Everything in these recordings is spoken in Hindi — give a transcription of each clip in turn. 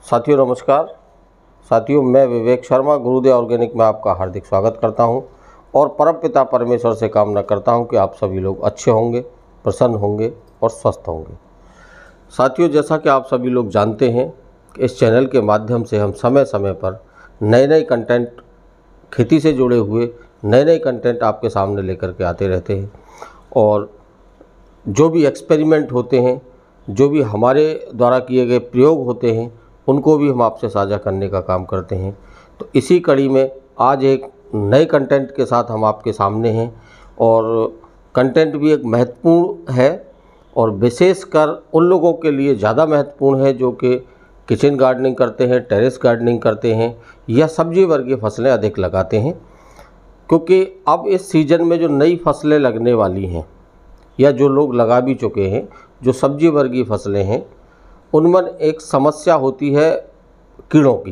साथियों नमस्कार। साथियों मैं विवेक शर्मा गुरुदेव ऑर्गेनिक में आपका हार्दिक स्वागत करता हूं और परमपिता परमेश्वर से कामना करता हूं कि आप सभी लोग अच्छे होंगे, प्रसन्न होंगे और स्वस्थ होंगे। साथियों जैसा कि आप सभी लोग जानते हैं कि इस चैनल के माध्यम से हम समय समय पर नए कंटेंट, खेती से जुड़े हुए नए कंटेंट आपके सामने लेकर के आते रहते हैं और जो भी एक्सपेरिमेंट होते हैं, जो भी हमारे द्वारा किए गए प्रयोग होते हैं, उनको भी हम आपसे साझा करने का काम करते हैं। तो इसी कड़ी में आज एक नए कंटेंट के साथ हम आपके सामने हैं और कंटेंट भी एक महत्वपूर्ण है और विशेषकर उन लोगों के लिए ज़्यादा महत्वपूर्ण है जो कि किचन गार्डनिंग करते हैं, टेरेस गार्डनिंग करते हैं या सब्जी वर्गीय फसलें अधिक लगाते हैं। क्योंकि अब इस सीज़न में जो नई फसलें लगने वाली हैं या जो लोग लगा भी चुके हैं, जो सब्जी वर्गीय फसलें हैं, उनमें एक समस्या होती है कीड़ों की,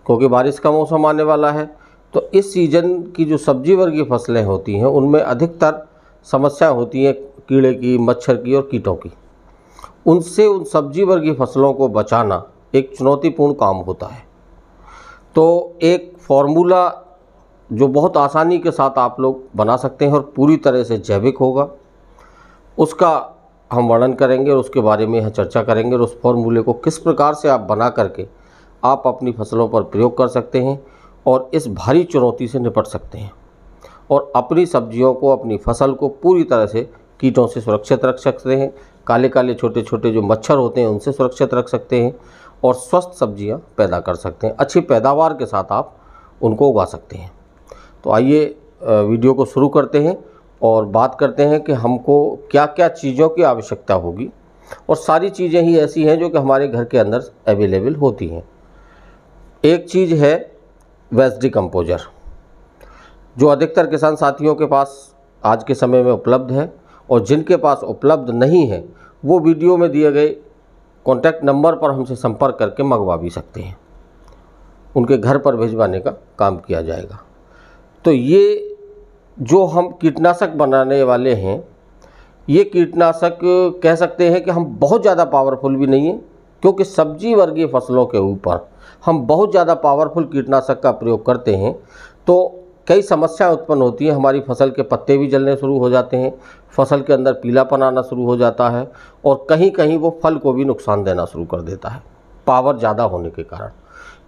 क्योंकि बारिश का मौसम आने वाला है। तो इस सीज़न की जो सब्जी वर्गीय फसलें होती हैं उनमें अधिकतर समस्या होती है कीड़े की, मच्छर की और कीटों की। उनसे उन सब्जी वर्गीय फसलों को बचाना एक चुनौतीपूर्ण काम होता है। तो एक फॉर्मूला जो बहुत आसानी के साथ आप लोग बना सकते हैं और पूरी तरह से जैविक होगा, उसका हम वर्णन करेंगे और उसके बारे में यहाँ चर्चा करेंगे और उस फॉर्मूले को किस प्रकार से आप बना करके आप अपनी फसलों पर प्रयोग कर सकते हैं और इस भारी चुनौती से निपट सकते हैं और अपनी सब्जियों को, अपनी फसल को पूरी तरह से कीटों से सुरक्षित रख सकते हैं, काले काले छोटे छोटे जो मच्छर होते हैं उनसे सुरक्षित रख सकते हैं और स्वस्थ सब्जियां पैदा कर सकते हैं। अच्छी पैदावार के साथ आप उनको उगा सकते हैं। तो आइए वीडियो को शुरू करते हैं और बात करते हैं कि हमको क्या क्या चीज़ों की आवश्यकता होगी और सारी चीज़ें ही ऐसी हैं जो कि हमारे घर के अंदर अवेलेबल होती हैं। एक चीज़ है वेस्ट डिकम्पोजर, जो अधिकतर किसान साथियों के पास आज के समय में उपलब्ध है और जिनके पास उपलब्ध नहीं है वो वीडियो में दिए गए कॉन्टैक्ट नंबर पर हमसे संपर्क करके मंगवा भी सकते हैं। उनके घर पर भिजवाने का काम किया जाएगा। तो ये जो हम कीटनाशक बनाने वाले हैं, ये कीटनाशक कह सकते हैं कि हम बहुत ज़्यादा पावरफुल भी नहीं हैं, क्योंकि सब्जी वर्गीय फसलों के ऊपर हम बहुत ज़्यादा पावरफुल कीटनाशक का प्रयोग करते हैं तो कई समस्याएं उत्पन्न होती हैं। हमारी फसल के पत्ते भी जलने शुरू हो जाते हैं, फसल के अंदर पीलापन आना शुरू हो जाता है और कहीं कहीं वो फल को भी नुकसान देना शुरू कर देता है पावर ज़्यादा होने के कारण।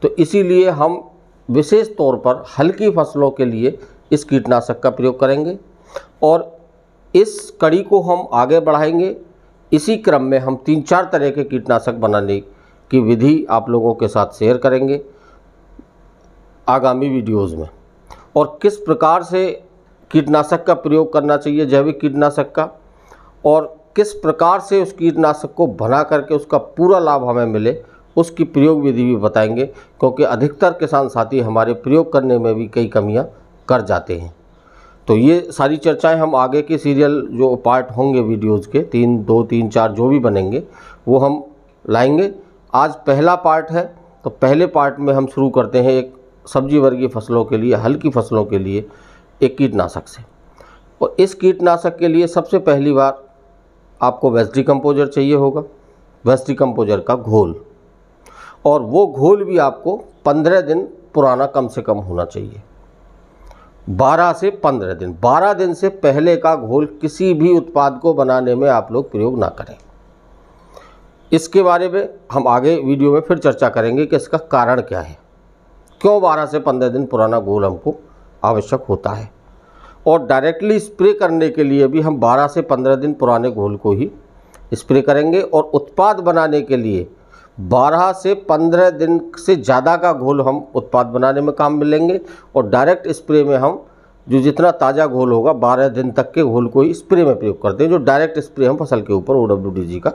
तो इसीलिए हम विशेष तौर पर हल्की फसलों के लिए इस कीटनाशक का प्रयोग करेंगे और इस कड़ी को हम आगे बढ़ाएंगे। इसी क्रम में हम 3-4 तरह के कीटनाशक बनाने की विधि आप लोगों के साथ शेयर करेंगे आगामी वीडियोज़ में, और किस प्रकार से कीटनाशक का प्रयोग करना चाहिए, जैविक कीटनाशक का, और किस प्रकार से उस कीटनाशक को बना करके उसका पूरा लाभ हमें मिले, उसकी प्रयोग विधि भी बताएंगे। क्योंकि अधिकतर किसान साथी हमारे प्रयोग करने में भी कई कमियां कर जाते हैं। तो ये सारी चर्चाएं हम आगे के सीरियल जो पार्ट होंगे वीडियोज़ के 2, 3, 4 जो भी बनेंगे वो हम लाएंगे। आज पहला पार्ट है, तो पहले पार्ट में हम शुरू करते हैं एक सब्जी वर्गीय फसलों के लिए, हल्की फसलों के लिए एक कीटनाशक से। और इस कीटनाशक के लिए सबसे पहली बार आपको वेस्ट डिकम्पोजर चाहिए होगा, वेस्ट डिकम्पोजर का घोल, और वो घोल भी आपको 15 दिन पुराना कम से कम होना चाहिए। 12 से 15 दिन, 12 दिन से पहले का घोल किसी भी उत्पाद को बनाने में आप लोग प्रयोग ना करें। इसके बारे में हम आगे वीडियो में फिर चर्चा करेंगे कि इसका कारण क्या है, क्यों 12 से 15 दिन पुराना घोल हमको आवश्यक होता है। और डायरेक्टली स्प्रे करने के लिए भी हम 12 से 15 दिन पुराने घोल को ही स्प्रे करेंगे और उत्पाद बनाने के लिए 12 से 15 दिन से ज़्यादा का घोल हम उत्पाद बनाने में काम में लेंगे। और डायरेक्ट स्प्रे में हम जो जितना ताज़ा घोल होगा 12 दिन तक के घोल को ही स्प्रे में प्रयोग करते हैं, जो डायरेक्ट स्प्रे हम फसल के ऊपर OWDG का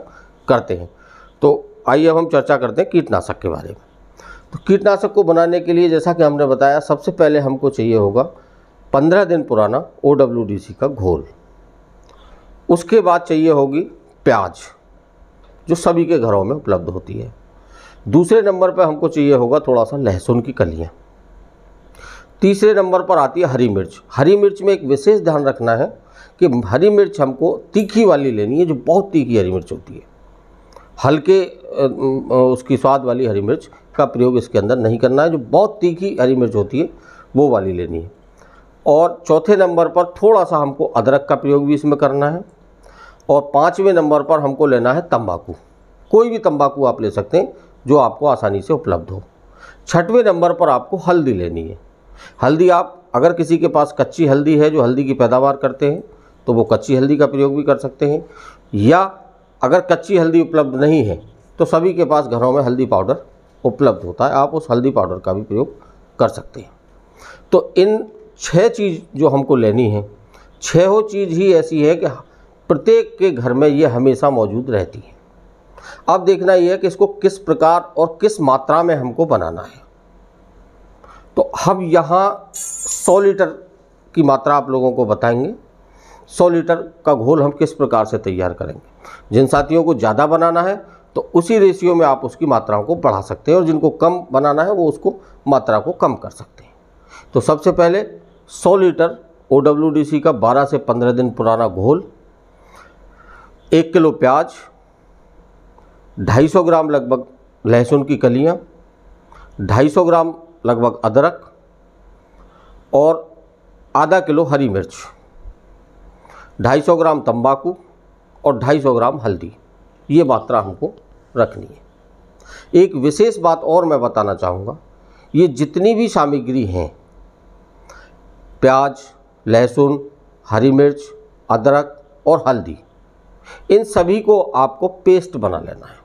करते हैं। तो आइए अब हम चर्चा करते हैं कीटनाशक के बारे में। तो कीटनाशक को बनाने के लिए जैसा कि हमने बताया, सबसे पहले हमको चाहिए होगा 15 दिन पुराना OWDC का घोल। उसके बाद चाहिए होगी प्याज, जो सभी के घरों में उपलब्ध होती है। दूसरे नंबर पर हमको चाहिए होगा थोड़ा सा लहसुन की कलियां। तीसरे नंबर पर आती है हरी मिर्च। हरी मिर्च में एक विशेष ध्यान रखना है कि हरी मिर्च हमको तीखी वाली लेनी है, जो बहुत तीखी हरी मिर्च होती है। हल्के उसकी स्वाद वाली हरी मिर्च का प्रयोग इसके अंदर नहीं करना है। जो बहुत तीखी हरी मिर्च होती है वो वाली लेनी है। और चौथे नंबर पर थोड़ा सा हमको अदरक का प्रयोग भी इसमें करना है। और पाँचवें नंबर पर हमको लेना है तंबाकू। कोई भी तंबाकू आप ले सकते हैं जो आपको आसानी से उपलब्ध हो। छठवें नंबर पर आपको हल्दी लेनी है। हल्दी आप अगर किसी के पास कच्ची हल्दी है जो हल्दी की पैदावार करते हैं तो वो कच्ची हल्दी का प्रयोग भी कर सकते हैं, या अगर कच्ची हल्दी उपलब्ध नहीं है तो सभी के पास घरों में हल्दी पाउडर उपलब्ध होता है, आप उस हल्दी पाउडर का भी प्रयोग कर सकते हैं। तो इन 6 चीज़ जो हमको लेनी है, 6 चीज़ ही ऐसी है कि प्रत्येक के घर में ये हमेशा मौजूद रहती है। अब देखना ये है कि इसको किस प्रकार और किस मात्रा में हमको बनाना है। तो हम यहाँ 100 लीटर की मात्रा आप लोगों को बताएंगे। 100 लीटर का घोल हम किस प्रकार से तैयार करेंगे। जिन साथियों को ज़्यादा बनाना है तो उसी रेशियो में आप उसकी मात्राओं को बढ़ा सकते हैं, और जिनको कम बनाना है वो उसको मात्रा को कम कर सकते हैं। तो सबसे पहले 100 लीटर OWDC का 12 से 15 दिन पुराना घोल, 1 किलो प्याज, 250 ग्राम लगभग लहसुन की कलियाँ, 250 ग्राम लगभग अदरक और आधा किलो हरी मिर्च, 250 ग्राम तंबाकू और 250 ग्राम हल्दी। ये मात्रा हमको रखनी है। एक विशेष बात और मैं बताना चाहूँगा, ये जितनी भी सामग्री हैं, प्याज, लहसुन, हरी मिर्च, अदरक और हल्दी, इन सभी को आपको पेस्ट बना लेना है।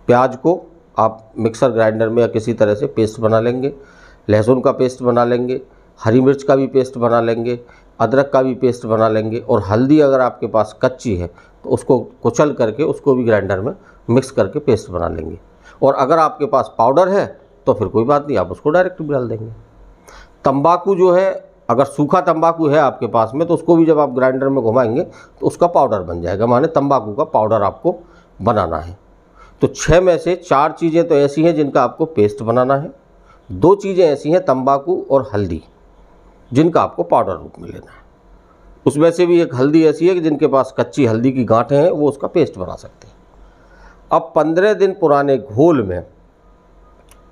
प्याज को आप मिक्सर ग्राइंडर में या किसी तरह से पेस्ट बना लेंगे, लहसुन का पेस्ट बना लेंगे, हरी मिर्च का भी पेस्ट बना लेंगे, अदरक का भी पेस्ट बना लेंगे, और हल्दी अगर आपके पास कच्ची है तो उसको कुचल करके उसको भी ग्राइंडर में मिक्स करके पेस्ट बना लेंगे। और अगर आपके पास पाउडर है तो फिर कोई बात नहीं, आप उसको डायरेक्ट भी डाल देंगे। तंबाकू जो है, अगर सूखा तंबाकू है आपके पास में तो उसको भी जब आप ग्राइंडर में घुमाएंगे तो उसका पाउडर बन जाएगा, माने तंबाकू का पाउडर आपको बनाना है। तो 6 में से 4 चीज़ें तो ऐसी हैं जिनका आपको पेस्ट बनाना है, 2 चीज़ें ऐसी हैं तंबाकू और हल्दी जिनका आपको पाउडर रूप में लेना है। उसमें से भी एक हल्दी ऐसी है कि जिनके पास कच्ची हल्दी की गांठें हैं वो उसका पेस्ट बना सकते हैं। अब 15 दिन पुराने घोल में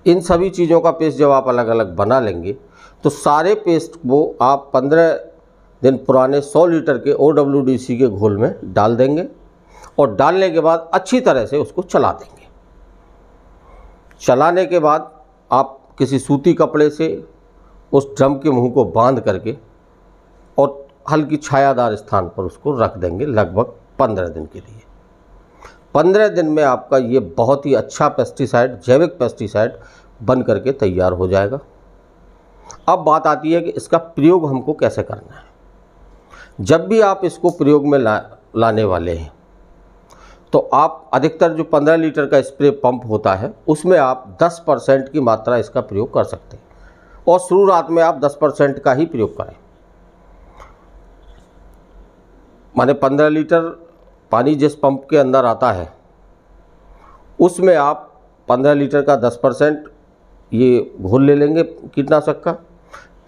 इन सभी चीज़ों का पेस्ट जब आप अलग अलग बना लेंगे तो सारे पेस्ट को आप 15 दिन पुराने 100 लीटर के OWDC के घोल में डाल देंगे, और डालने के बाद अच्छी तरह से उसको चला देंगे। चलाने के बाद आप किसी सूती कपड़े से उस ड्रम के मुंह को बांध करके और हल्की छायादार स्थान पर उसको रख देंगे लगभग 15 दिन के लिए। 15 दिन में आपका ये बहुत ही अच्छा पेस्टिसाइड, जैविक पेस्टिसाइड बन करके तैयार हो जाएगा। अब बात आती है कि इसका प्रयोग हमको कैसे करना है। जब भी आप इसको प्रयोग में लाने वाले हैं तो आप अधिकतर जो 15 लीटर का स्प्रे पंप होता है उसमें आप 10% की मात्रा इसका प्रयोग कर सकते हैं, और शुरुआत में आप 10% का ही प्रयोग करें। माने 15 लीटर पानी जिस पंप के अंदर आता है उसमें आप 15 लीटर का 10% ये घोल ले लेंगे कीटनाशक का,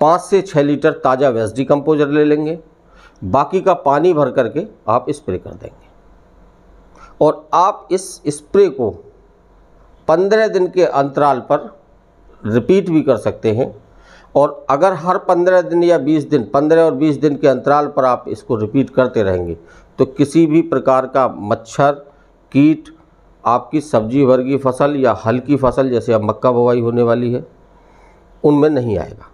5 से 6 लीटर ताज़ा वेस्ट डिकम्पोजर ले लेंगे, बाकी का पानी भर करके आप स्प्रे कर देंगे। और आप इस स्प्रे को 15 दिन के अंतराल पर रिपीट भी कर सकते हैं, और अगर हर 15 दिन या 20 दिन, 15 और 20 दिन के अंतराल पर आप इसको रिपीट करते रहेंगे तो किसी भी प्रकार का मच्छर, कीट आपकी सब्जी वर्गीय फसल या हल्की फसल जैसे अब मक्का बुवाई होने वाली है उनमें नहीं आएगा।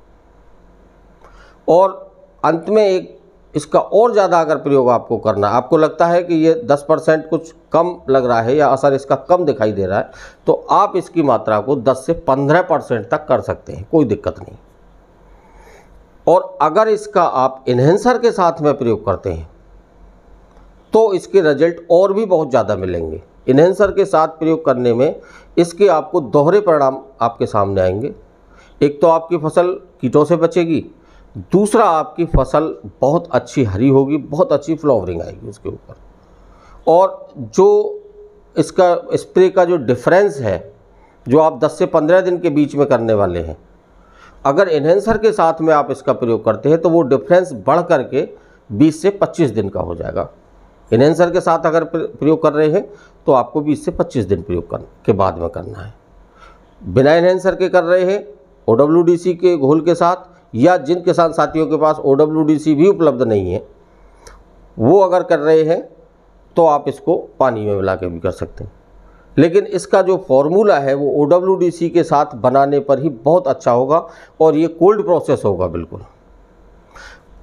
और अंत में एक इसका और ज़्यादा अगर प्रयोग आपको करना, आपको लगता है कि ये 10% कुछ कम लग रहा है या असर इसका कम दिखाई दे रहा है, तो आप इसकी मात्रा को 10 से 15% तक कर सकते हैं, कोई दिक्कत नहीं। और अगर इसका आप इन्हेंसर के साथ में प्रयोग करते हैं तो इसके रिजल्ट और भी बहुत ज़्यादा मिलेंगे। इन्हेंसर के साथ प्रयोग करने में इसके आपको दोहरे परिणाम आपके सामने आएंगे। एक तो आपकी फसल कीटों से बचेगी, दूसरा आपकी फसल बहुत अच्छी हरी होगी, बहुत अच्छी फ्लावरिंग आएगी उसके ऊपर। और जो इसका स्प्रे का जो डिफरेंस है जो आप 10 से 15 दिन के बीच में करने वाले हैं, अगर इन्हेंसर के साथ में आप इसका प्रयोग करते हैं तो वो डिफरेंस बढ़ करके 20 से 25 दिन का हो जाएगा। इन्हेंसर के साथ अगर प्रयोग कर रहे हैं तो आपको 20 से 25 दिन प्रयोग के बाद में करना है। बिना इन्हेंसर के कर रहे हैं OWDC के घोल के साथ, या जिन किसान साथियों के पास OWDC भी उपलब्ध नहीं है वो अगर कर रहे हैं तो आप इसको पानी में मिला के भी कर सकते हैं। लेकिन इसका जो फॉर्मूला है वो OWDC के साथ बनाने पर ही बहुत अच्छा होगा और ये कोल्ड प्रोसेस होगा बिल्कुल।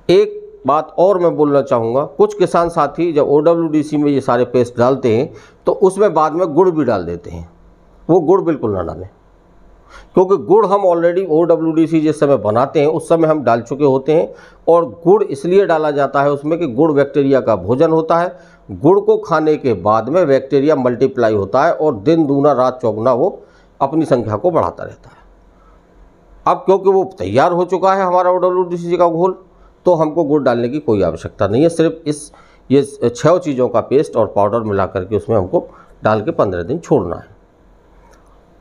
एक बात और मैं बोलना चाहूँगा, कुछ किसान साथी जब OWDC में ये सारे पेस्ट डालते हैं तो उसमें बाद में गुड़ भी डाल देते हैं। वो गुड़ बिल्कुल ना डालें, क्योंकि गुड़ हम ऑलरेडी OWDC जिस समय बनाते हैं उस समय हम डाल चुके होते हैं। और गुड़ इसलिए डाला जाता है उसमें कि गुड़ बैक्टीरिया का भोजन होता है। गुड़ को खाने के बाद में बैक्टीरिया मल्टीप्लाई होता है और दिन दूना रात चौगुना वो अपनी संख्या को बढ़ाता रहता है। अब क्योंकि वो तैयार हो चुका है हमारा OWDC का घोल, तो हमको गुड़ डालने की कोई आवश्यकता नहीं है। सिर्फ ये 6 चीज़ों का पेस्ट और पाउडर मिला करके उसमें हमको डाल के 15 दिन छोड़ना है।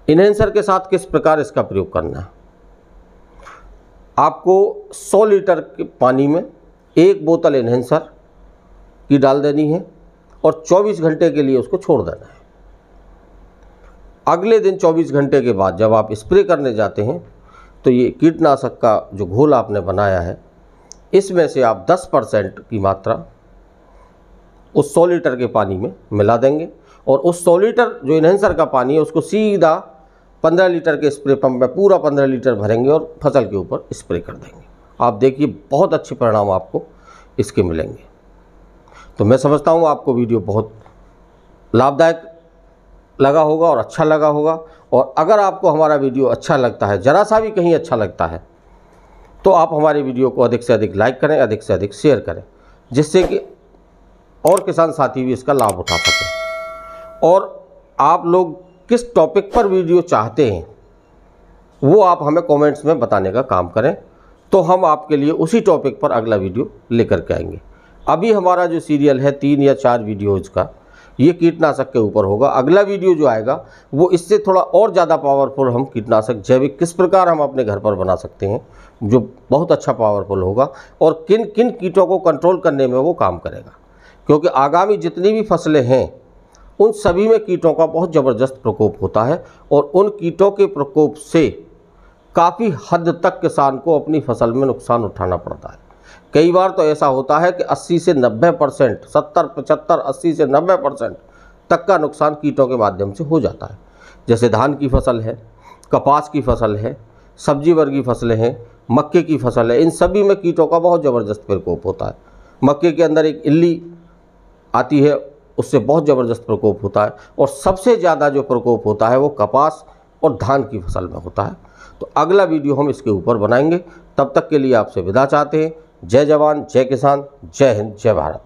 इन्हेंसर के साथ किस प्रकार इसका प्रयोग करना है, आपको 100 लीटर के पानी में 1 बोतल इन्हेंसर की डाल देनी है और 24 घंटे के लिए उसको छोड़ देना है। अगले दिन 24 घंटे के बाद जब आप स्प्रे करने जाते हैं तो ये कीटनाशक का जो घोल आपने बनाया है इसमें से आप 10% की मात्रा उस 100 लीटर के पानी में मिला देंगे और उस 100 लीटर जो इन्हेंसर का पानी है उसको सीधा 15 लीटर के स्प्रे पंप में पूरा 15 लीटर भरेंगे और फसल के ऊपर स्प्रे कर देंगे। आप देखिए बहुत अच्छे परिणाम आपको इसके मिलेंगे। तो मैं समझता हूँ आपको वीडियो बहुत लाभदायक लगा होगा और अच्छा लगा होगा। और अगर आपको हमारा वीडियो अच्छा लगता है, ज़रा सा भी कहीं अच्छा लगता है, तो आप हमारे वीडियो को अधिक से अधिक लाइक करें, अधिक से अधिक शेयर करें, जिससे कि और किसान साथी भी इसका लाभ उठा सकें। और आप लोग किस टॉपिक पर वीडियो चाहते हैं वो आप हमें कमेंट्स में बताने का काम करें, तो हम आपके लिए उसी टॉपिक पर अगला वीडियो लेकर के आएंगे। अभी हमारा जो सीरियल है 3 या 4 वीडियोज़ का, ये कीटनाशक के ऊपर होगा। अगला वीडियो जो आएगा वो इससे थोड़ा और ज़्यादा पावरफुल हम कीटनाशक जैविक किस प्रकार हम अपने घर पर बना सकते हैं, जो बहुत अच्छा पावरफुल होगा और किन किन कीटों को कंट्रोल करने में वो काम करेगा। क्योंकि आगामी जितनी भी फसलें हैं उन सभी में कीटों का बहुत ज़बरदस्त प्रकोप होता है और उन कीटों के प्रकोप से काफ़ी हद तक किसान को अपनी फसल में नुकसान उठाना पड़ता है। कई बार तो ऐसा होता है कि 80 से 90%, 70, 75, 80 से 90% तक का नुकसान कीटों के माध्यम से हो जाता है। जैसे धान की फसल है, कपास की फसल है, सब्जी वर्गी फसलें हैं, मक्के की फसल है, इन सभी में कीटों का बहुत ज़बरदस्त प्रकोप होता है। मक्के के अंदर एक इल्ली आती है, उससे बहुत ज़बरदस्त प्रकोप होता है और सबसे ज़्यादा जो प्रकोप होता है वो कपास और धान की फसल में होता है। तो अगला वीडियो हम इसके ऊपर बनाएंगे। तब तक के लिए आपसे विदा चाहते हैं। जय जवान, जय किसान, जय हिंद, जय भारत।